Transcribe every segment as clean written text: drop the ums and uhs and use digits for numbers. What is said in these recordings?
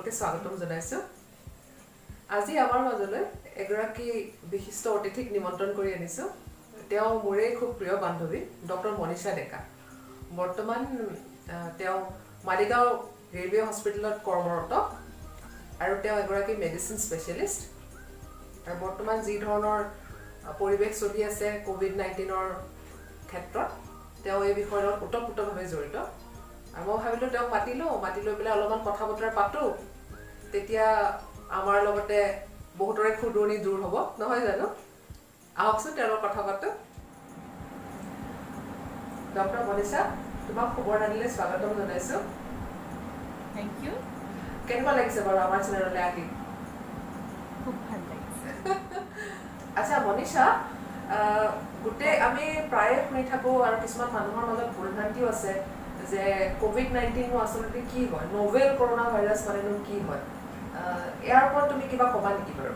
সকলকে স্বাগতম জনাইছো আজি আমাৰ মাজলৈ এগৰাকী বিশিষ্ট অতিথিক নিমন্ত্ৰণ কৰি আনিছো তেওঁ মোৰে খুব প্ৰিয় বান্ধৱী ডক্টৰ মনীষা ডেকা বৰ্তমান তেওঁ মালিগাঁও ৰেলৱে হস্পিটেলত কৰ্মৰত আৰু তেওঁ এগৰাকী মেডিচিন স্পেচিয়েলিষ্ট আৰু বৰ্তমান যি ধৰণৰ পৰিৱেশ চলি আছে কোভিড-19ৰ ক্ষেত্ৰত তেওঁ এই বিষয়ৰ লগত ওতঃপ্ৰোতভাৱে জড়িত আৰু মই ভাবিলো তেওঁক মাতি লৈ পেলাই অলপমান কথা বতৰা পাতো তেতিয়া আমাৰ লগতে বহুতৰে খুদুনি দূৰ হ'ব নহয় জানো আহকচোন তেওঁৰ কথা পাতো ডক্টৰ মনীষা তোমাক খবৰ আনিলে স্বাগতম জনাইছো থ্যাংক ইউ কেনেকুৱা লাগিছে বাৰু আমাৰ চেনেললৈ আহি খুব ভাল লাগিছে আচ্ছা মনীষা গোটেই আমি প্ৰায়ে শুনি থাকো আৰু কিছুমান মানুহৰ মাজত ভুলভ্ৰান্তিও আছে যে কোভিড-19 আসলে কি হয় নোভেল কৰোনা ভাইৰাস মানে কি হয় ইয়াৰ ওপৰত তুমি কিবা কবা নেকি বাৰু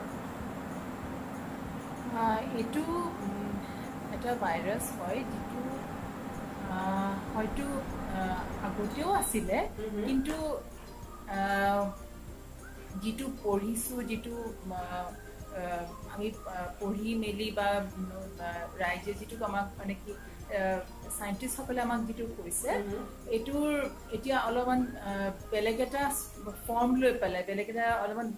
এটো এটা ভাইৰাছ হয় যেটো হয়তো আগতেও আছিলে কিন্তু যেটো পঢ়িছো যেটো আমি পঢ়ি মেলি বা ৰাইজে যেটো আমাক মানে কি সাইন্টিস্ট সকলে আমাক যেটো কৈছে এটোৰ এতিয়া অলপমান বেলেগ এটা ফৰ্ম লৈ পেলাই বেলেগ এটা অলপমান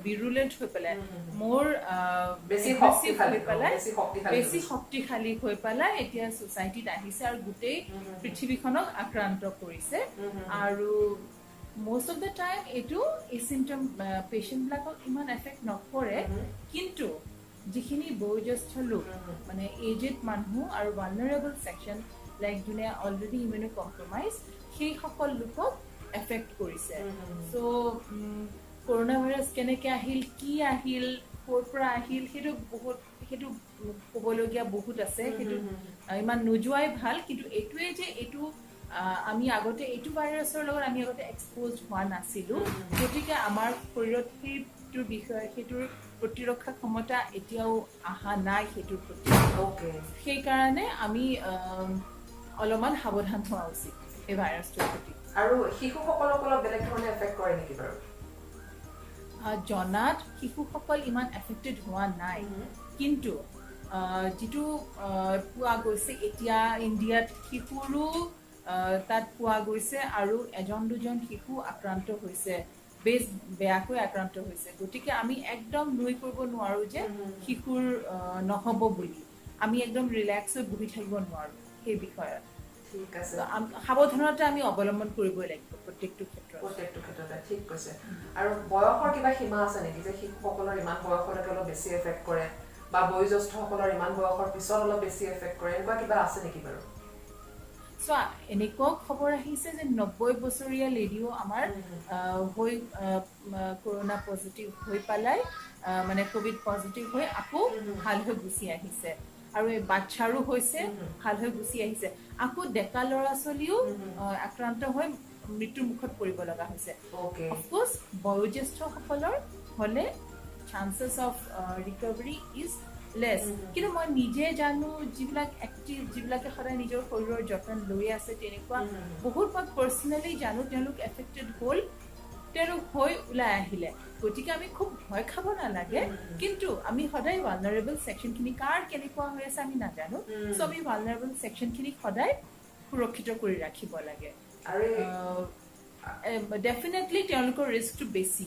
বিৰুলেন্ট হৈ পেলাই মোৰ বেছি শক্তিশালী হৈ পেলাই এতিয়া সোসাইটিত আহিছে আৰু গোটেই পৃথিৱীখনক আক্ৰান্ত কৰিছে আৰু most of the time etu asymptom patient black iman effect nokore kintu jikhini boyojestho lok mane aged manhu aru vulnerable section like june already immunocompromised সেই সকল লোকক এফেক্ট কৰিছে সো কৰোনা ভাইৰাস কেনেকে আহিল কি আহিল কৰপৰা আহিল হেতু কবলগিয়া বহুত আছে হেতু ইমান নুজুৱাই ভাল কিন্তু এটুৱে যে এটু আমি আগতে এটু ভাইৰাছৰ লগত আমি আগতে এক্সপোজড হোৱা নাছিলো গতিকে আমাৰ শৰীৰত হেতুৰ বিষয় হেতুৰ প্ৰতিৰক্ষা ক্ষমতা এতিয়াও আহা নাই হেতুৰ প্ৰতি ওকে সেই কাৰণে আমি অলপমান সাৱধান হোৱা উচিত এই ভাইৰাছটোৰ প্ৰতি আৰু শিশুসকলক বেলেগ ধৰণে এফেক্ট কৰে নেকি বাৰু জনাত শিশুসকল ইমান এফেক্টেড হোৱা নাই কিন্তু যেটো পোৱা গৈছে এতিয়া ইণ্ডিয়াত শিশুৰো তাত পোৱা গৈছে আৰু এজন দুজন শিশু আক্ৰান্ত হৈছে বেছ বেয়াকৈ আক্ৰান্ত হৈছে গতিকে আমি একদম নুই কৰিব নোৱাৰো যে শিশুৰ নহব বুলি আমি একদম ৰিল্যাক্স হৈ বহি থাকিব নোৱাৰো সেই বিষয়ে ঠিক আছে সাৱধানতা আমি অৱলম্বন কৰিব লাগিব প্ৰত্যেকটো ক্ষেত্ৰত ঠিক কৈছে আৰু বয়সৰ কিবা সীমা আছে নেকি যে শিশুসকলৰ ইমান বয়সলৈকে অলপ বেছি এফেক্ট কৰে বা বয়োজ্যেষ্ঠসকলৰ ইমান বয়সৰ পিছত অলপ বেছি এফেক্ট কৰে এনেকুৱা কিবা আছে নেকি বাৰু সো এনেকুৱা খবৰ আহিছে যে 90 বছৰীয়া লেডিও আমাৰ হৈ কৰোনা পজিটিভ হৈ পালাই মানে কোভিড পজিটিভ হৈ আকৌ ভাল হৈ গুছি আহিছে আৰু এই বাচ্চাৰো হৈছে ভাল হৈ গুছি আহিছে আকৌ ডেকা লৰা চলিও আক্ৰান্ত হৈ মৃত্যু মুখত পৰিব লগা হৈছে ওকে অফ কোৰ্স বয়োজ্যেষ্ঠ সকলৰ হলে chances of recovery is less কিন্তু মই নিজে জানো যিবিলাক এক্টিভ যিবিলাকে সদায় নিজৰ শৰীৰৰ যত্ন লৈ আছে তেনেকুৱা বহুত মই পাৰ্সোনালি জানো তেওঁলোক এফেক্টেড হ'ল তেওঁলোক হৈ ওলাই আহিলে গতিকে আমি খুব ভয় খাব নালাগে কিন্তু আমি সদায় ভালনাৰেবল সেকশন খিনি কাৰ কেনেকুৱা হৈ আছে আমি নাজানো সো আমি ভালনাৰেবল সেকশন খিনি সদায় সুৰক্ষিত কৰি ৰাখিব লাগে আৰু ডেফিনেটলি তেওঁলোকৰ ৰিস্কটো বেছি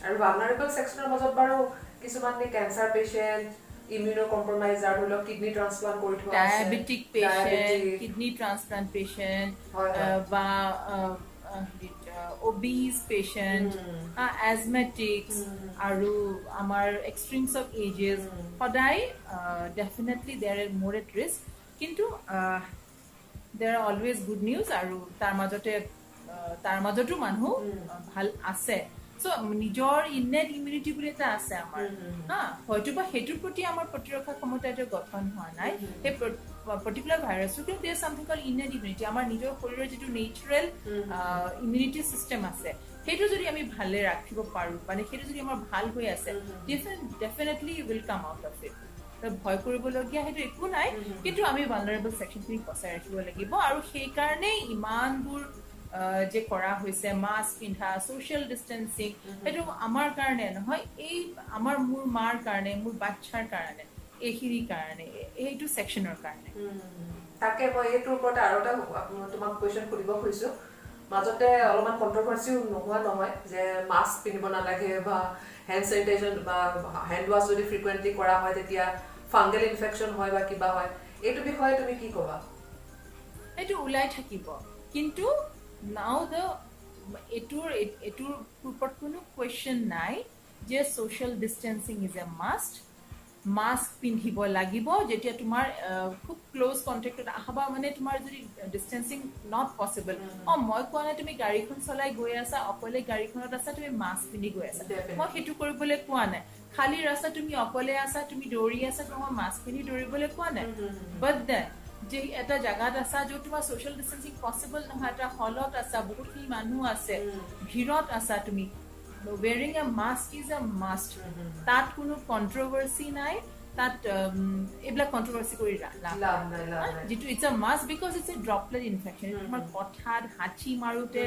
আৰু ভালনাৰেবল সেকশনৰ মাজত বাৰু কিছুমান ক্যান্সাৰ পেশেন্ট ইমিউনোকম্প্ৰমাইজাৰ হলো কিডনি ট্ৰান্সপ্লান্ট কৰি থোৱা আছে diabetic patient kidney transplant patient বা obese patient asthmatics আৰু আমাৰ extremes of ages সদায় definitely there are more at risk কিন্তু there are always good news আৰু তাৰ মাজতো মানুহ ভাল আছে সো নিজৰ ইনেট ইমিউনিটি বুলি এটা আছে আমাৰ হয়তো বা হেতুৰ প্ৰতি আমাৰ প্ৰতিৰক্ষা ক্ষমতা এটা গঠন হোৱা নাই সেই particular virus so there is something called innate immunity আমাৰ নিজৰ শৰীৰৰ যেটো নেচাৰেল ইমিউনিটি সিস্টেম আছে হেতু যদি আমি ভালে ৰাখিব পাৰো মানে হেতু যদি আমাৰ ভাল হৈ আছে definitely will come out of it ভয় কৰিবলগীয়া হেতু একো নাই কিন্তু আমি ভালনাৰেবল সেকশন খিনি বচাই ৰাখিব লাগিব আৰু সেই কাৰণে ইমানবোৰ যে কৰা হৈছে মাস্ক পিন্ধা সোশ্যাল ডিস্টেন্সিং এটো আমাৰ কাৰণে নহয় এই আমাৰ মোৰ মাৰ কাৰণে মোৰ বাচ্চাৰ কাৰণে এইখিনি কাৰণে এইটো সেকশনৰ কাৰণে তাকে মই এইটোৰ ওপৰত আৰু এটা তোমাক কোৱেশ্চন কৰিব খুজিছো মাজতে অলপমান কন্ট্ৰভাৰ্সিও নোহোৱা নহয় যে মাস্ক পিন্ধিব নালাগে বা হ্যান্ড স্যানিটাইজেশন বা হ্যান্ড ওয়াশ যদি ফ্ৰিকুৱেন্টলি কৰা হয় তেতিয়া ফাংগেল ইনফেকশন হয় বা কিবা হয় এইটো বিষয়ে তুমি কি ক'বা এটো উলাই থাকিব কিন্তু নাও দ্য এটোৰ ওপৰত কোনো কোৱেশ্চন নাই যে social distancing is a must mask পিন্ধিব লাগিব যেতিয়া তোমাৰ খুব ক্লোজ কন্টাক্টত আহাবা মানে তোমাৰ যদি ডিস্টেন্সিং নট পসিবল মই কোৱা নাই তুমি গাড়ীখন চলাই গৈ আছা অকলে গাড়ীখনত আছা তুমি মাস্ক পিন্ধি গৈ আছা মই হেতু কৰিবলৈ কোৱা নাই খালি ৰাস্তা তুমি অকলে আছা তুমি দৌৰি আছা তোমাৰ মাস্ক পিন্ধি দৌৰিবলৈ কোৱা নাই বাট দেন যে এটা জায়গাত আছা য'ত তোমাৰ সোশ্যাল ডিস্টেন্সিং পসিবল নহয় এটা হলত আছা বহুতখিনি মানুহ আছে ভিৰত আছা তুমি wearing a mask is a must তাত কোনো কন্ট্রোভার্সি নাই তাত এবলা কন্ট্রোভার্সি কৰি লাভ নাই যেটো it's a must because it's a droplet infection তোমাৰ কথাত হাঁচি মাৰুতে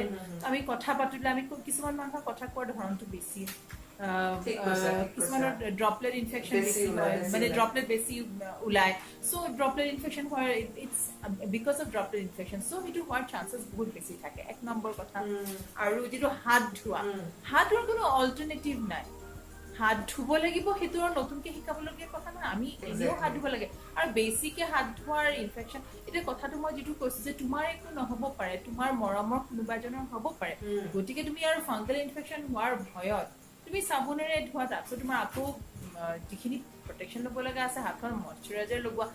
আমি কথা পাতিলে আমি কিছুমান মানুহৰ কথা কোৱাৰ ধৰণটো বেছি কিছুমানৰ ড্ৰপলেট ইনফেকশন বেছি হয় মানে ড্ৰপলেট বেছি উলাই সো ড্ৰপলেট ইনফেকশন হয় it's because of droplet infection so হেতু হোৱাৰ চান্সেস বহুত বেছি থাকে এক নম্বৰ কথা আৰু যেটো হাত ধোৱাৰ কোনো অল্টাৰনেটিভ নাই হাত ধুব লাগিব হেতুৰ নতুনকে শিকাবলগীয়া কথা না আমি এনেও হাত ধুব লাগে আৰু বেসিকে হাত ধোৱাৰ ইনফেকশন এটা কথাটো মই যেটো কৈছো যে তোমাৰ একো নহব পাৰে তোমাৰ মৰমৰ কোনোবাজনৰ হ'ব পাৰে গতিকে তুমি আৰু ফাংগেল ইনফেকশন হোৱাৰ ভয়ত তুমি সাবুনেৰে ধোৱা তাৰপিছত তোমাৰ আকৌ যিখিনি প্ৰটেকশন ল'ব লগা আছে হাতখন ময়শ্চাৰাইজাৰ লগোৱা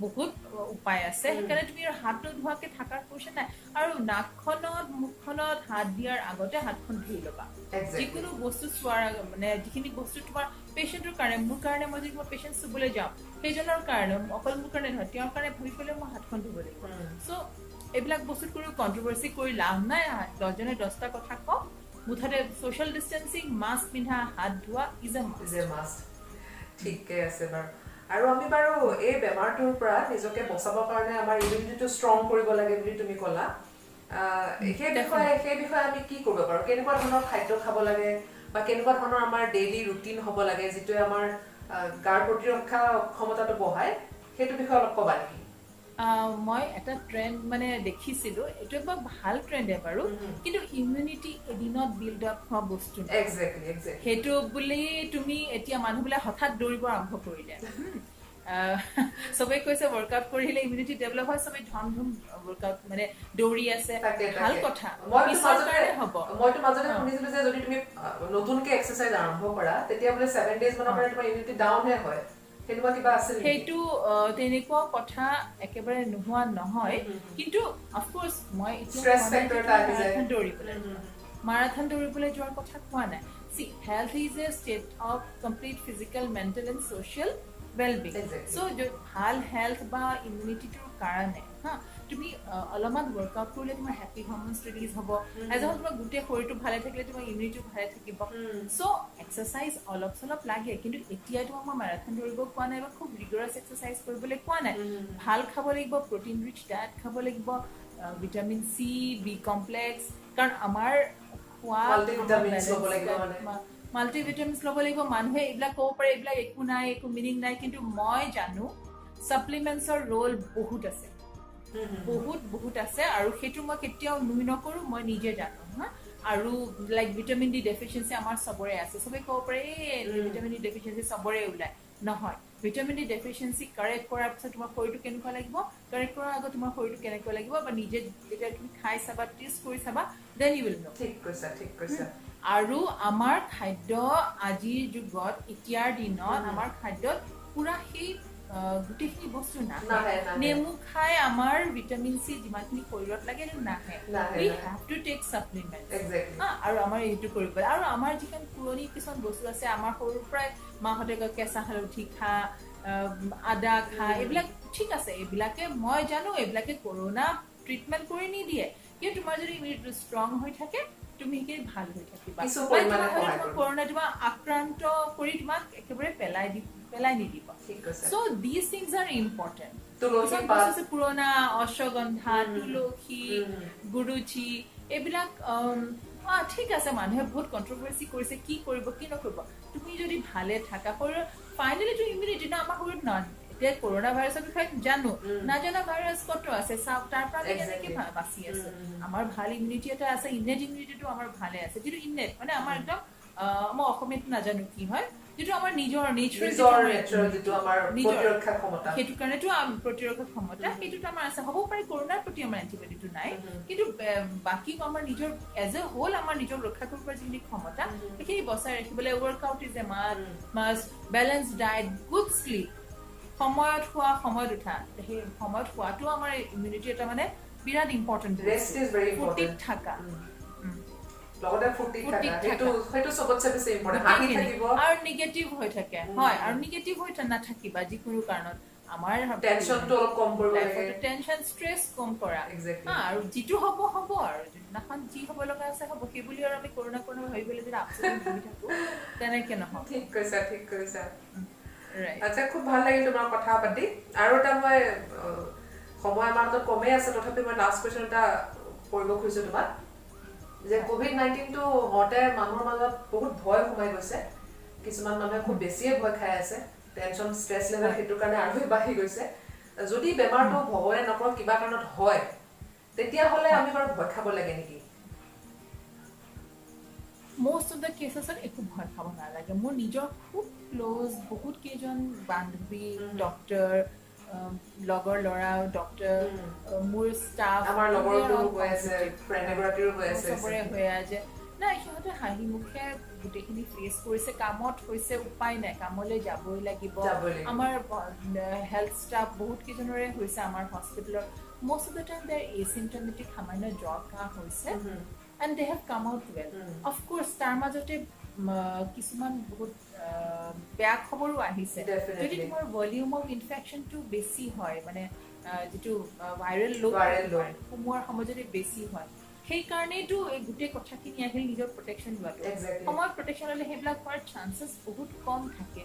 বহুত উপায় আছে সেইকাৰণে তুমি হাত ধোৱাকে থাকাৰ কোৱেশ্চন নাই আৰু নাকখনত মুখখনত হাত দিয়াৰ আগতে হাতখন ধুই ল'বা যিকোনো বস্তু চোৱাৰ মানে যিখিনি বস্তু তোমাৰ পেশেন্টৰ কাৰণে মোৰ কাৰণে মই যদি পেশেন্ট চুবলৈ যাওঁ সেইজনৰ কাৰণে অকল মোৰ কাৰণে নহয় তেওঁৰ কাৰণে ভাবি পেলাই মই হাতখন ধুব লাগিব সো এইবিলাক বস্তুত কোনো কন্ট্ৰভাৰ্সি কৰি লাভ নাই 10জনে 10টা কথা কওক মুঠতে সোশ্যাল ডিস্টেন্সিং মাস্ক পিন্ধা হাত ধোৱা ইজ এ মাস্ট ঠিকে আছে বাৰু আৰু আমি বাৰু এই বেমাৰটোৰ পৰা নিজকে বচাবৰ কাৰণে আমাৰ ইমিউনিটিটো ষ্ট্ৰং কৰিব লাগে বুলি তুমি ক'লা সেই বিষয়ে আমি কি কৰিব পাৰো কেনেকুৱা ধৰণৰ খাদ্য খাব লাগে বা কেনেকুৱা ধৰণৰ আমাৰ ডেইলি ৰুটিন হ'ব লাগে যেটো আমাৰ গাৰ প্ৰতিৰক্ষা ক্ষমতাটো বঢ়ায় সেইটো বিষয়ে অলপ ক'বা নেকি মই এটা ট্ৰেন্ড মানে দেখিছিলো এটো এক ভাল ট্ৰেন্ডে বাৰু কিন্তু ইমিউনিটি এদিনত বিল্ড আপ হোৱা বস্তু নাই এক্স্যাক্টলি হেতু বুলি তুমি এতিয়া মানুহবিলা হঠাৎ দৌৰিব আৰম্ভ কৰিলে সবে কৈছে ওয়াৰ্কআউট কৰিলে ইমিউনিটি ডেভেলপ হয় সবে ধম ওয়াৰ্কআউট মানে দৌৰি আছে ভাল কথা পিছৰ কাৰণে হ'ব মইতো মাজতে শুনিছিলো যে যদি তুমি নতুনকে এক্সাৰসাইজ আৰম্ভ কৰা তেতিয়া বোলে 7 ডেজ মানৰ পৰা তোমাৰ ইমিউনিটি ডাউন হে হয় কেনেকুৱা কিবা আছে হেতু তেনেকুৱা কথা একেবাৰে নোহোৱা নহয় কিন্তু অফ কোৰ্স মই স্ট্ৰেছ ফেক্টৰ এটা আহি যায় মাৰাথন দৌৰিবলৈ যোৱাৰ কথা কোৱা নাই see health is a state of complete physical mental and social well-being so ভাল health বা immunity টোৰ কাৰণে হা তুমি অলপমান ওয়াৰ্কআউট কৰিলে তোমাৰ হ্যাপি হৰমোনস ৰিলিজ হ'ব এজন তোমাৰ গুটে শৰীৰটো ভালে থাকিলে তোমাৰ ইমিউনিটি ভালে থাকিব সো এক্সাৰসাইজ অলপ চলপ লাগে কিন্তু এতিয়া তোমাৰ মই মাৰাথন দৌৰিব কোৱা নাই বা খুব ৰিগৰাছ এক্সাৰসাইজ কৰিবলৈ কোৱা নাই ভাল খাব লাগিব প্ৰটিন ৰিচ ডায়েট খাব লাগিব ভিটামিন সি বি কমপ্লেক্স কাৰণ আমাৰ খোৱা মাল্টিভিটামিনছ ল'ব লাগিব মাল্টিভিটামিনছ ল'ব লাগিব মানুহে এইবিলাক ক'ব পাৰে এইবিলাক একো নাই একো মিনিং নাই কিন্তু মই জানো সাপ্লিমেন্টছৰ ৰোল বহুত আছে বহুত আছে আৰু হেতু মই কেতিয়াও নুই নকৰো মই নিজে জানো হা আৰু লাইক ভিটামিন ডি ডেফিচিয়েন্সি আমাৰ সবৰে আছে সবে ক'ব পাৰে ভিটামিন ডি ডেফিচিয়েন্সি সবৰে ওলাই নহয় ভিটামিন ডি ডেফিচিয়েন্সি কাৰেক্ট কৰাৰ পিছত তোমাৰ শৰীৰটো কেনেকুৱা লাগিব কাৰেক্ট কৰাৰ আগত তোমাৰ শৰীৰটো কেনেকুৱা লাগিব বা নিজে যেতিয়া তুমি খাই চাবা টেষ্ট কৰি চাবা দেন ইউ উইল নো ঠিক কৈছা আৰু আমাৰ খাদ্য আজিৰ যুগত এতিয়াৰ দিনত আমাৰ খাদ্যত পুৰা সেই গুটিখিনি বস্তু নাহে নেমু খাই আমাৰ ভিটামিন সি যিমানখিনি শৰীৰত লাগে নাহে we have to take supplements আৰু আমাৰ এইটো কৰিব আৰু আমাৰ যিখন পুৰণি কিছুমান বস্তু আছে আমাৰ সৰুৰ পৰাই মাহঁতে কেঁচা হালধি খা আদা খা এইবিলাক ঠিক আছে এইবিলাকে মই জানো এইবিলাকে কৰোনা ট্ৰিটমেন্ট কৰি নিদিয়ে কিন্তু তোমাৰ যদি ইমিউনিটি ষ্ট্ৰং হৈ থাকে তুমি কি ভাল হৈ থাকিবা কৰোনা তোমাৰ আক্ৰান্ত কৰি তোমাক একেবাৰে পেলাই নিদিবা so these things are important তুলসী পুৰণা অশ্বগন্ধা তুলসী গুৰুচি এইবিলাক ঠিক আছে মানুহে বহুত কন্ট্ৰভাৰ্সি কৰিছে কি কৰিব কি নকৰিব তুমি যদি ভালে থাকা শৰীৰ ফাইনেলি তো ইমিউনিটি না আমাৰ শৰীৰত না এতিয়া কৰোনা ভাইৰাছৰ বিষয়ে জানো নাজানা ভাইৰাছ কত আছে চাওক তাৰ পৰা কেনেকে বাচি আছে আমাৰ ভাল ইমিউনিটি এটা আছে ইনেট ইমিউনিটিটো আমাৰ ভালে আছে যিটো ইনেট মানে আমাৰ একদম মই অসমীয়াত নাজানো কি হয় যেটো আমাৰ নিজৰ নেচাৰেল যেটো আমাৰ প্ৰতিৰক্ষা ক্ষমতা হেতু কাৰণেটো প্ৰতিৰক্ষা ক্ষমতা হেতুটো আমাৰ আছে হ'ব পাৰে কৰোনাৰ প্ৰতি আমাৰ এন্টিবডিটো নাই কিন্তু বাকি আমাৰ নিজৰ এজ এ হোল আমাৰ নিজৰ ৰক্ষা কৰিব পৰা যিখিনি ক্ষমতা সেইখিনি বচাই ৰাখিবলৈ workout is a must balance diet good sleep সময়ত খোৱা সময়ত উঠা সেই সময়ত খোৱাটো আমাৰ ইমিউনিটি এটা মানে বিৰাট important rest is very important থাকা লগতে ফুটি থাকা হেতু সবতছে বেছি ইম্পৰ্টেন্ট হাঁহি থাকিব আৰু নিগেটিভ হৈ থাকে হয় আৰু নিগেটিভ হৈ নাথাকিবা যিকোনো কাৰণত আমাৰ টেনশনটো অলপ কম কৰিব লাগে টেনশন স্ট্ৰেছ কম কৰা আৰু যিটো হ'ব আৰু যিদিনাখন যি হ'ব লগা আছে হ'ব কি বুলি আৰু আমি কৰোনা ভাবিবলৈ যদি আপচেট হৈ থাকো তেনেকে নহয় ঠিক কৈছা আচ্ছা খুব ভাল লাগিল তোমাৰ কথা পাতি আৰু এটা মই সময় আমাৰ হাতত কমে আছে তথাপি মই লাষ্ট কোৱেশ্চন এটা কৰিব খুজিছো তোমাক যে কোভিড-19 টো হতে মানুহৰ মাজত বহুত ভয় সোমাই গৈছে কিছুমান মানুহে খুব বেছিয়ে ভয় খাই আছে টেনশন স্ট্ৰেছ লেভেল হেতু কাৰণে আৰু বাঢ়ি গৈছে যদি বেমাৰটো ভগৱানে নকৰক কিবা কাৰণত হয় তেতিয়া হলে আমি বাৰু ভয় খাব লাগে নেকি most of the cases একো ভয় খাব নালাগে মোৰ নিজৰ খুব ক্লোজ বহুত কেজন বান্ধৱী ডক্টৰ লগৰ লৰা ডক্টৰ মোৰ ষ্টাফ আমাৰ লগৰটো হৈ আছে ফ্ৰেণ্ড এগৰাকীৰো হৈ আছে সবৰে হৈ আছে না সিহঁতে হাঁহি মুখে গোটেইখিনি ফেচ কৰিছে কামত হৈছে উপায় নাই কামলৈ যাবই লাগিব আমাৰ হেল্থ ষ্টাফ বহুত কেজনৰে হৈছে আমাৰ হস্পিটেলৰ most of the time they are asymptomatic সামান্য জ্বৰ কাহ হৈছে and they have come out well of course তাৰ মাজতে কিছুমান বহুত বেয়া খবৰো আহিছে যদি তোমাৰ ভলিউম অফ ইনফেকশনটো বেছি হয় মানে যেটো ভাইৰেল লোড কুমুৱাৰ সময়তে বেছি হয় সেই কাৰণেটো এই গোটেই কথাখিনি আহিল নিজৰ প্ৰটেকচন লোৱাটো সময় প্ৰটেকচন ললে হেবিলাক হোৱাৰ চান্সেছ বহুত কম থাকে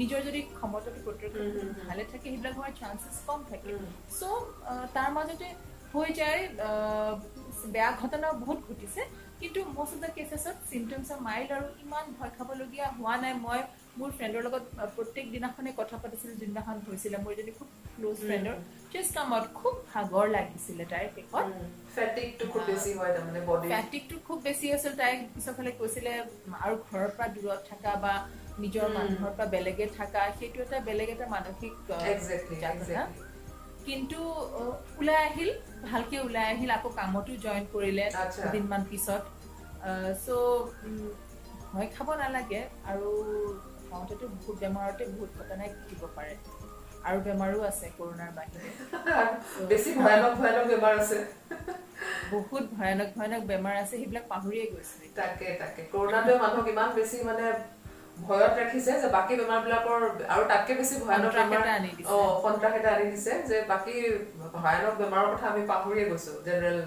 নিজৰ যদি ক্ষমতাটো প্ৰতিৰোধ ভালে থাকে হেবিলাক হোৱাৰ চান্সেছ কম থাকে সো তাৰ মাজতে হৈ যায় বেয়া ঘটনা বহুত ঘটিছে কিন্তু most of the cases symptoms are mild আৰু ইমান ভয় খাবলগীয়া হোৱা নাই মই মোৰ ফ্ৰেণ্ডৰ লগত প্ৰত্যেক দিনাখনে কথা পাতিছিল যিদিনাখন হৈছিল মোৰ এজনী খুব ক্লোজ ফ্ৰেণ্ডৰ জাস্ট কাম আউট খুব ভাগৰ লাগিছিল তাইৰ শেষত ফেটিকটো খুব বেছি হয় তাৰমানে বডি ফেটিকটো খুব বেছি আছিল তাই পিছফালে কৈছিলে আৰু ঘৰৰ পৰা দূৰত থাকা বা নিজৰ মানুহৰ পৰা বেলেগে থাকা সেইটো এটা বেলেগ এটা মানসিক এক্স্যাক্টলি কিন্তু উলাই আহিল ভালকে উলাই আহিল আকৌ কামতো জয়েন কৰিলে দিনমান পিছত সো হয় খাব নালাগে আৰু হওঁতেতো বহুত বেমাৰতে বহুত ঘটনাই ঘটিব পাৰে আৰু বেমাৰো আছে কৰোনাৰ বাহিৰে বেছি ভয়ানক বেমাৰ আছে বহুত ভয়ানক বেমাৰ আছে সেইবিলাক পাহৰিয়ে গৈছে তাকে কৰোনাটোৱে মানুহক ইমান বেছি মানে ভয়ত ৰাখিছে যে বাকি বেমাৰবিলাকৰ আৰু তাতকে বেছি ভয়ানক বেমাৰ সন্ত্ৰাস এটা আনি দিছে যে বাকি ভয়ানক বেমাৰৰ কথা আমি পাহৰিয়ে গৈছো জেনাৰেল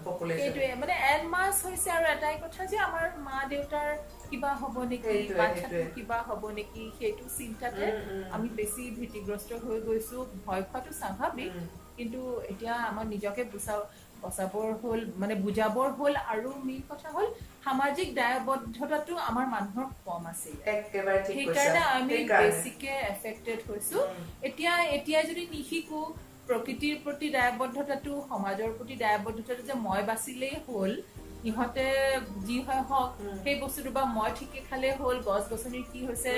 পপুলেশন এইটোৱে মানে এডমাস হৈছে আৰু এটাই কথা যে আমাৰ মা দেউতাৰ কিবা হ'ব নেকি বাচ্চাটো কিবা হ'ব নেকি সেইটো চিন্তাতে আমি বেছি ভীতিগ্ৰস্ত হৈ গৈছো ভয় খোৱাটো স্বাভাৱিক কিন্তু এতিয়া আমাৰ নিজকে বচাবৰ হল মানে বুজাবৰ হল আৰু মেইন কথা হল সামাজিক দায়বদ্ধতাটো আমাৰ মানুহৰ কম আছিল একেবাৰে ঠিক কৈছা সেইকাৰণে আমি বেছিকে এফেক্টেড হৈছো এতিয়া যদি নিশিকো প্ৰকৃতিৰ প্ৰতি দায়বদ্ধতাটো সমাজৰ প্ৰতি দায়বদ্ধতাটো যে মই বাচিলেই হল ইহতে যি হয় হক সেই বস্তুটো বা মই ঠিকে খালে হল গছ গছনিৰ কি হৈছে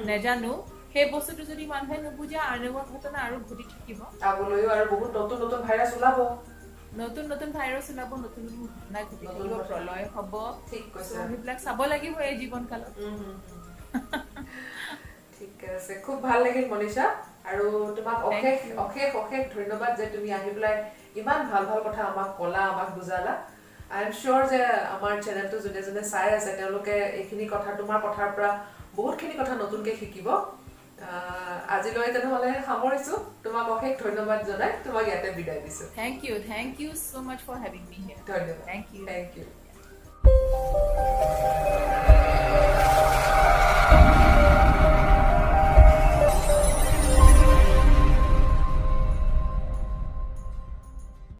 নেজানো সেই বস্তুটো যদি মানুহে নুবুজা আনেগৰ ঘটনা আৰু ঘটি থাকিব আগলৈও আৰু বহুত নতুন ভাইৰাছ ওলাব নতুন ভাইৰাছ ওলাব নতুন ঘটনা ঘটি থাকিব প্ৰলয় হ'ব ঠিক কৈছে সেইবিলাক চাব লাগিব এই জীৱন কালত ঠিক আছে খুব ভাল লাগিল মনীষা আৰু তোমাক অশেষ ধন্যবাদ যে তুমি আহি পেলাই ইমান ভাল কথা আমাক কলা আমাক বুজালা আই এম শিওৰ যে আমাৰ চেনেলটো যোনে চাই আছে তেওঁলোকে এইখিনি কথা তোমাৰ কথাৰ পৰা বহুতখিনি কথা নতুনকৈ শিকিব আজিলৈ তেনেহলে সামৰিছো তোমাক অশেষ ধন্যবাদ জনাই তোমাক ইয়াতে বিদায় দিছো Thank you so much for having me here. ধন্যবাদ Thank you.